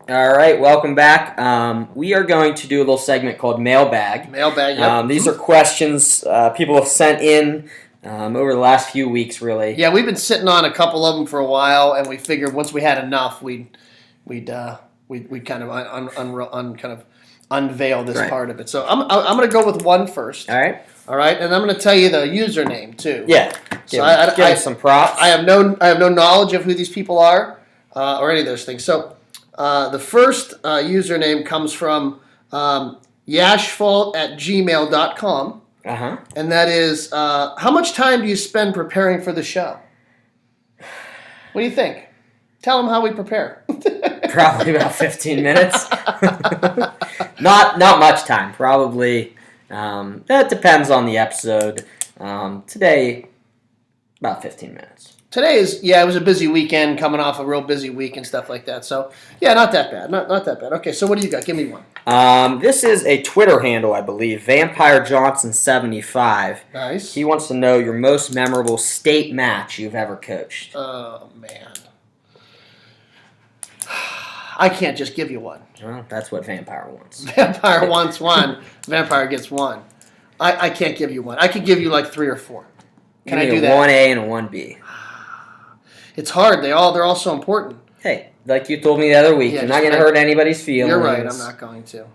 All right, welcome back. We are going to do a little segment called Mailbag. Mailbag, yep. These are questions people have sent in over the last few weeks, really. Yeah, we've been sitting on a couple of them for a while, and we figured once we had enough, we'd kind of unveil this part of it. So I'm going to go with one first. All right. All right, and I'm going to tell you the username too. Yeah. So give some props. I have no knowledge of who these people are or any of those things. So the first username comes from yashfault@gmail.com. Uh-huh. And that is, how much time do you spend preparing for the show? What do you think? Tell them how we prepare. Probably about 15 minutes. Not much time. Probably. That depends on the episode. Today, about 15 minutes. Today it was a busy weekend, coming off a real busy week and stuff like that. So, yeah, not that bad. Not that bad. Okay, so what do you got? Give me one. This is a Twitter handle, I believe. Vampire Johnson 75. Nice. He wants to know your most memorable state match you've ever coached. Oh, man. I can't just give you one. Well, that's what Vampire wants. Vampire wants one. Vampire gets one. I can't give you one. I could give you like 3 or 4. Can I do that? 1A and a 1B. It's hard. They're all so important. Hey, like you told me the other week, you're not going to hurt anybody's feelings. You're right. I'm not going to.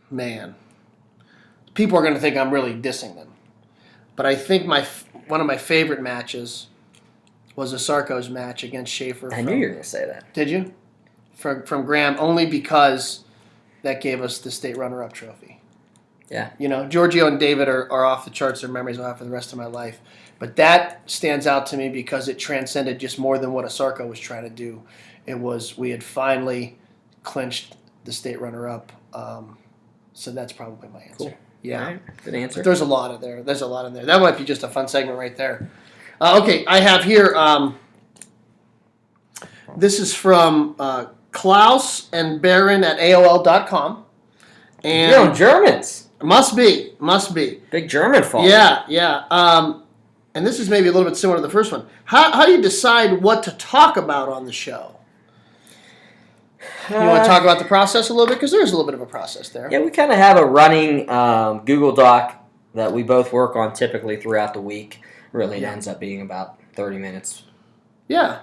Man. People are going to think I'm really dissing them. But I think one of my favorite matches was a Sarko's match against Schaefer. I knew you were going to say that. Did you? From Graham, only because that gave us the state runner-up trophy. Yeah. You know, Giorgio and David are off the charts. Their memories I'll have for the rest of my life. But that stands out to me because it transcended just more than what a Sarko was trying to do. We had finally clinched the state runner-up. So that's probably my answer. Cool. Yeah. All right. Good answer. But there's a lot in there. That might be just a fun segment right there. Okay, I have here, this is from Klaus and Baron at AOL.com. And you're on Germans. Must be. Big German fault. Yeah. And this is maybe a little bit similar to the first one. How do you decide what to talk about on the show? You want to talk about the process a little bit? Because there's a little bit of a process there. Yeah, we kind of have a running Google Doc that we both work on typically throughout the week. Really, it ends up being about 30 minutes. Yeah.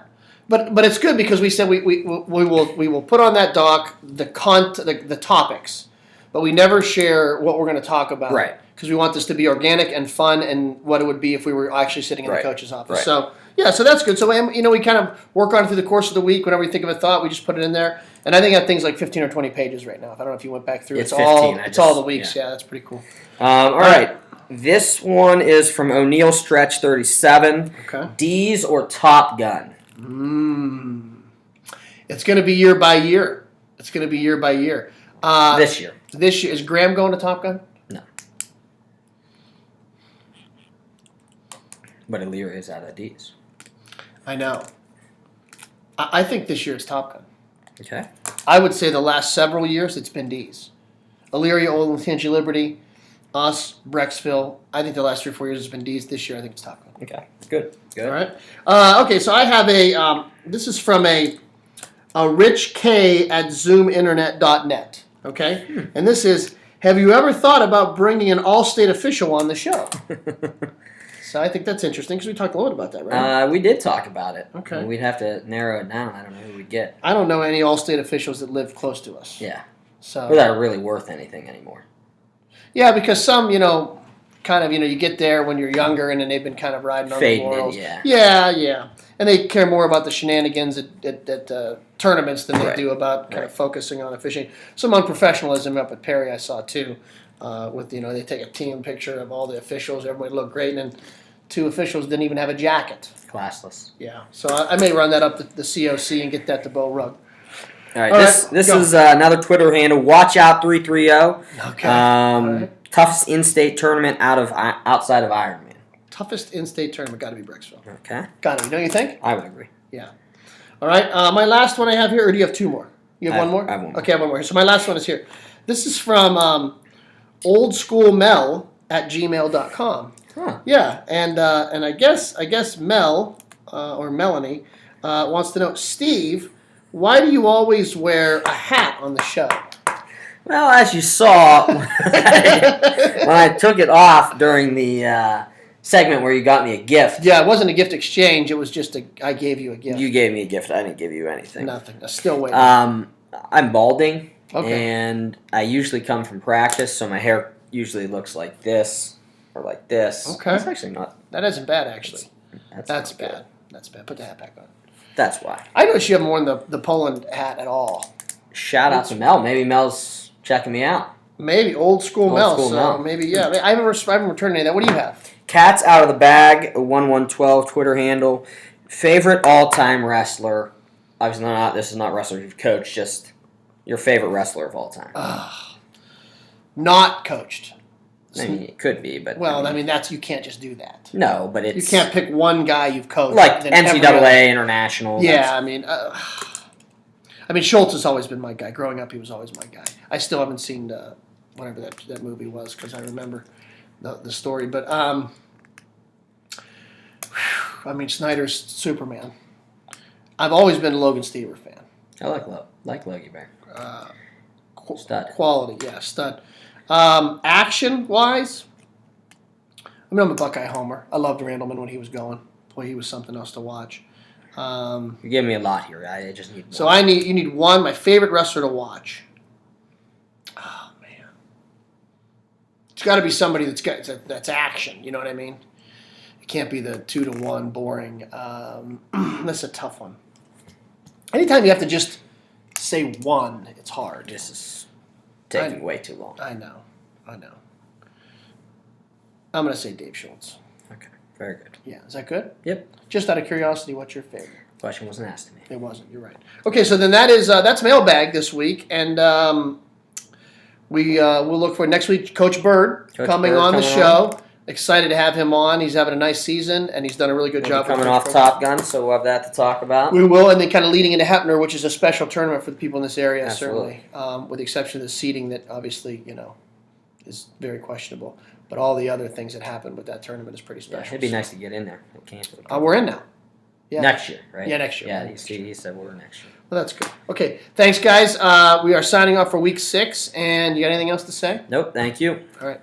But it's good because we said we will put on that doc the topics. But we never share what we're going to talk about. Right. Because we want this to be organic and fun and what it would be if we were actually sitting in the coach's office. Right. So, yeah, so that's good. So, we kind of work on it through the course of the week. Whenever we think of a thought, we just put it in there. And I think that thing's like 15 or 20 pages right now. I don't know if you went back through. It's 15. It's all the weeks. Yeah, that's pretty cool. All right. This one is from O'Neill Stretch 37. Okay. D's or Top Gun? It's going to be year by year. This year. This year. Is Graham going to Top Gun? No. But Illyria is out of D's. I know. I think this year it's Top Gun. Okay. I would say the last several years it's been D's. Illyria, Old Tangy Liberty, us, Brecksville. I think the last 3 or 4 years it's been D's. This year I think it's Top Gun. Okay. Good. All right. Okay, so I have this is from a Rich K at zoominternet.net. Okay? And this is, have you ever thought about bringing an all-state official on the show? So I think that's interesting because we talked a little bit about that, right? We did talk about it. Okay. We'd have to narrow it down. I don't know who we'd get. I don't know any all-state officials that live close to us. Yeah. So. Or that are really worth anything anymore. Yeah, because some, you get there when you're younger and then they've been kind of riding on the laurels. Yeah. And they care more about the shenanigans at tournaments than they do about kind of focusing on officiating. Some unprofessionalism up at Perry I saw too. With they take a team picture of all the officials, everybody looked great, and then 2 officials didn't even have a jacket. Classless. Yeah, so I may run that up the COC and get that to Bo Rugg. All right, this is another Twitter handle. Watch out 330. Okay. Toughest in-state tournament outside of Ironman. Toughest in-state tournament got to be Brecksville. Okay. Got to be. Don't you think? I would agree. Yeah. All right. My last one I have here, or do you have 2 more? You have one more? I have one more. Okay, I have one more. So my last one is here. This is from oldschoolmel at gmail.com. Huh. Yeah, and I guess Mel or Melanie wants to know, Steve, why do you always wear a hat on the show? Well, as you saw, when I took it off during the segment where you got me a gift. Yeah, it wasn't a gift exchange. It was just I gave you a gift. You gave me a gift. I didn't give you anything. Nothing. I'm still waiting. I'm balding, okay. And I usually come from practice, so my hair usually looks like this or like this. Okay. That's actually not. That isn't bad, actually. That's bad. Good. That's bad. Put the hat back on. That's why. I noticed you haven't worn the Poland hat at all. Shout out to Mel. Maybe Mel's checking me out. Maybe old school Mel. So maybe maybe I haven't returned any of that. What do you have? Cat's out of the bag. 1112 Twitter handle. Favorite all-time wrestler. Obviously not. This is not wrestler you've coached. Just your favorite wrestler of all time. Not coached. I mean, it could be, but well, I mean that's you can't just do that. No, but it's you can't pick one guy you've coached like NCAA international. Yeah, I mean, Schultz has always been my guy. Growing up, he was always my guy. I still haven't seen whatever that movie was because I remember the story. But I mean, Snyder's Superman. I've always been a Logan Stever fan. I like Logie Bear. Stud. Quality, yeah, stud. Action-wise, I mean, I'm a Buckeye homer. I loved Randleman when he was going. Boy, he was something else to watch. You're giving me a lot here. I just need one. So you need one, my favorite wrestler to watch. Oh, man. It's got to be somebody that's action, you know what I mean? It can't be the 2-to-1 boring. That's a tough one. Anytime you have to just say one, it's hard. This is taking way too long. I know. I'm going to say Dave Schultz. Okay, very good. Yeah, is that good? Yep. Just out of curiosity, what's your favorite? Question wasn't asked to me. It wasn't. You're right. Okay, so then that's mailbag this week, and we'll look for next week. Coach Bird coming on the show. Excited to have him on. He's having a nice season, and he's done a really good job. Coming off Top Gun, so we'll have that to talk about. We will, and then kind of leading into Hepner, which is a special tournament for the people in this area, Absolutely. certainly, with the exception of the seating that obviously, is very questionable. But all the other things that happened with that tournament is pretty special. Yeah, it'd be nice to get in there. We're in now. Yeah. Next year, right? Yeah, next year. Yeah, he said we're next year. Well, that's good. Okay, thanks, guys. We are signing off for week 6, and you got anything else to say? Nope, thank you. All right.